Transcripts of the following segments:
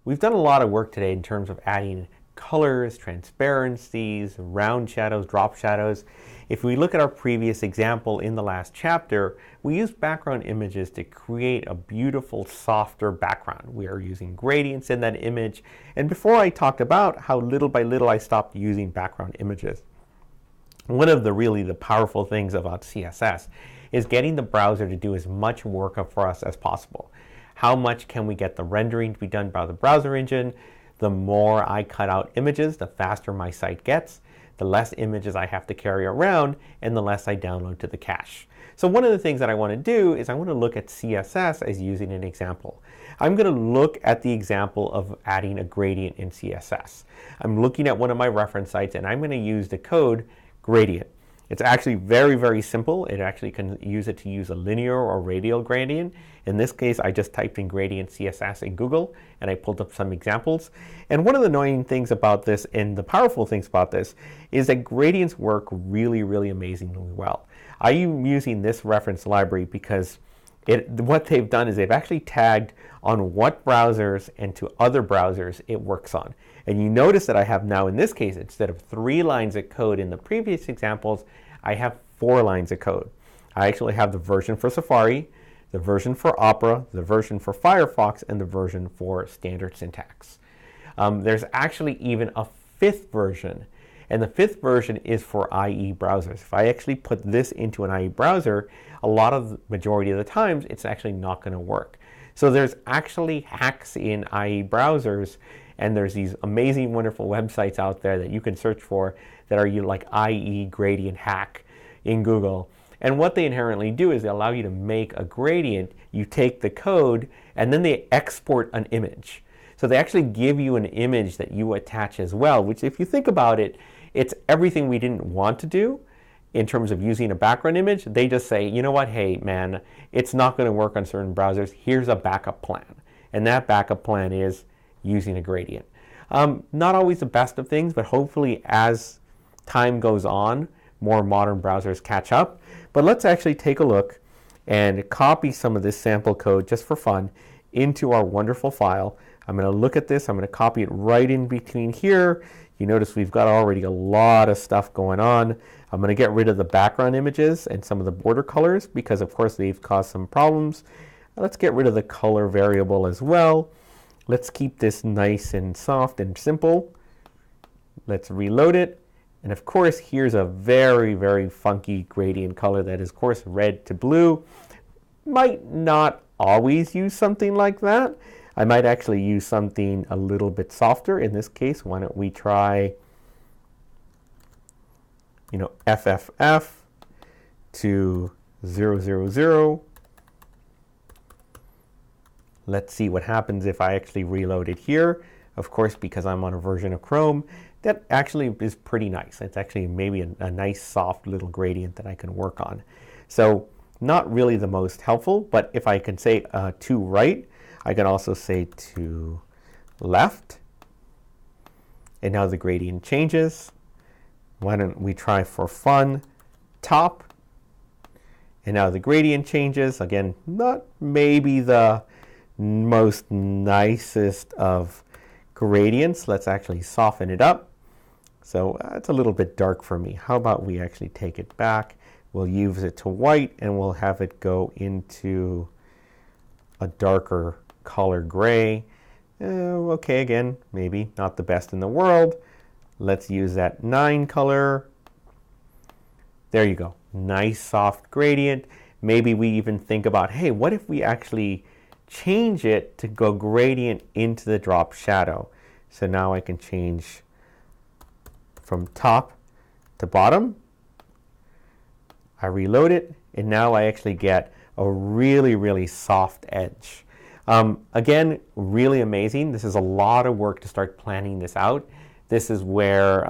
We've done a lot of work today in terms of adding colors, transparencies, round shadows, drop shadows. If we look at our previous example in the last chapter, we used background images to create a beautiful, softer background. We are using gradients in that image. And before I talked about how little by little I stopped using background images. One of the powerful things about CSS is getting the browser to do as much work for us as possible. How much can we get the rendering to be done by the browser engine? The more I cut out images, the faster my site gets, the less images I have to carry around, and the less I download to the cache. So one of the things that I want to do is I want to look at CSS as using an example. I'm going to look at the example of adding a gradient in CSS. I'm looking at one of my reference sites, and I'm going to use the code gradient. It's actually very, very simple. It actually can use it to use a linear or radial gradient. In this case, I just typed in gradient CSS in Google, and I pulled up some examples. And one of the annoying things about this, and the powerful things about this, is that gradients work really, really amazingly well. I am using this reference library because what they've done is they've actually tagged on what browsers and to other browsers it works on. And you notice that I have now, in this case, instead of 3 lines of code in the previous examples, I have 4 lines of code. I actually have the version for Safari, the version for Opera, the version for Firefox, and the version for standard syntax. There's actually even a 5th version, and the 5th version is for IE browsers. If I actually put this into an IE browser, a lot of the majority of the times, it's actually not going to work. So there's actually hacks in IE browsers, and there's these amazing, wonderful websites out there that you can search for that are like IE gradient hack in Google. And what they inherently do is they allow you to make a gradient. You take the code, and then they export an image. So they actually give you an image that you attach as well, which if you think about it, it's everything we didn't want to do in terms of using a background image. They just say, you know what, hey man, it's not going to work on certain browsers. Here's a backup plan. And that backup plan is using a gradient. Not always the best of things, but hopefully as time goes on, more modern browsers catch up. But let's actually take a look and copy some of this sample code just for fun into our wonderful file. I'm going to look at this. I'm going to copy it right in between here. You notice we've got already a lot of stuff going on. I'm going to get rid of the background images and some of the border colors because of course they've caused some problems. Let's get rid of the color variable as well. Let's keep this nice and soft and simple. Let's reload it. And of course, here's a very, very funky gradient color that is, of course, red to blue. Might not always use something like that. I might actually use something a little bit softer. In this case, why don't we try, FFF to 000. Let's see what happens if I actually reload it here. Of course, because I'm on a version of Chrome, that actually is pretty nice. It's actually maybe a nice soft little gradient that I can work on. So not really the most helpful, but if I can say to right, I can also say to left. And now the gradient changes. Why don't we try for fun, top. And now the gradient changes. Again, not maybe the most nicest of gradients. Let's actually soften it up. So it's a little bit dark for me. How about we actually take it back? We'll use it to white and we'll have it go into a darker color gray. Okay, again, maybe not the best in the world. Let's use that 9 color. There you go. Nice soft gradient. Maybe we even think about, hey, what if we actually change it to go gradient into the drop shadow? So now I can change from top to bottom. I reload it, and now I actually get a really, really soft edge. Again, really amazing. This is a lot of work to start planning this out. This is where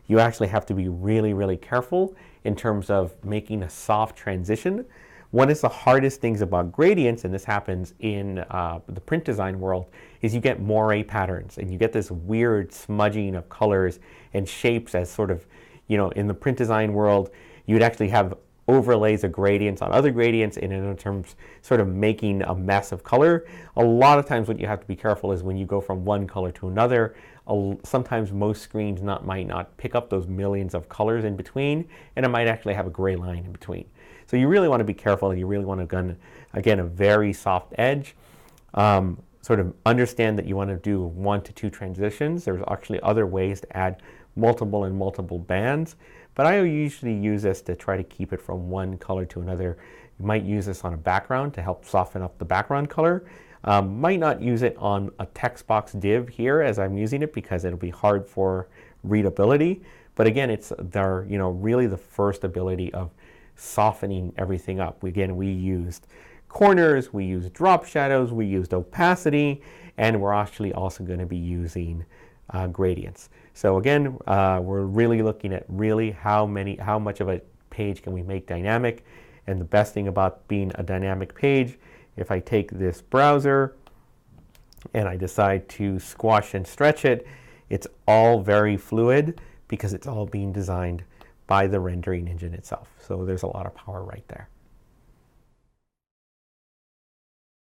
you actually have to be really, really careful in terms of making a soft transition. One of the hardest things about gradients, and this happens in the print design world, is you get moire patterns, and you get this weird smudging of colors and shapes as sort of, in the print design world, you'd actually have overlays or gradients on other gradients, and in terms sort of making a mess of color. A lot of times what you have to be careful is when you go from one color to another, sometimes most screens might not pick up those millions of colors in between, and it might actually have a gray line in between. So you really want to be careful. You really want to, again, a very soft edge. Sort of understand that you want to do 1 to 2 transitions. There's actually other ways to add multiple bands, but I usually use this to try to keep it from one color to another. You might use this on a background to help soften up the background color. Might not use it on a text box div here as I'm using it because it'll be hard for readability. But again, it's really the first ability of softening everything up. Again, we used corners, we used drop shadows, we used opacity, and we're actually also going to be using gradients. So again, we're really looking at how much of a page can we make dynamic. And the best thing about being a dynamic page, if I take this browser and I decide to squash and stretch it, it's all very fluid because it's all being designed by the rendering engine itself. So there's a lot of power right there.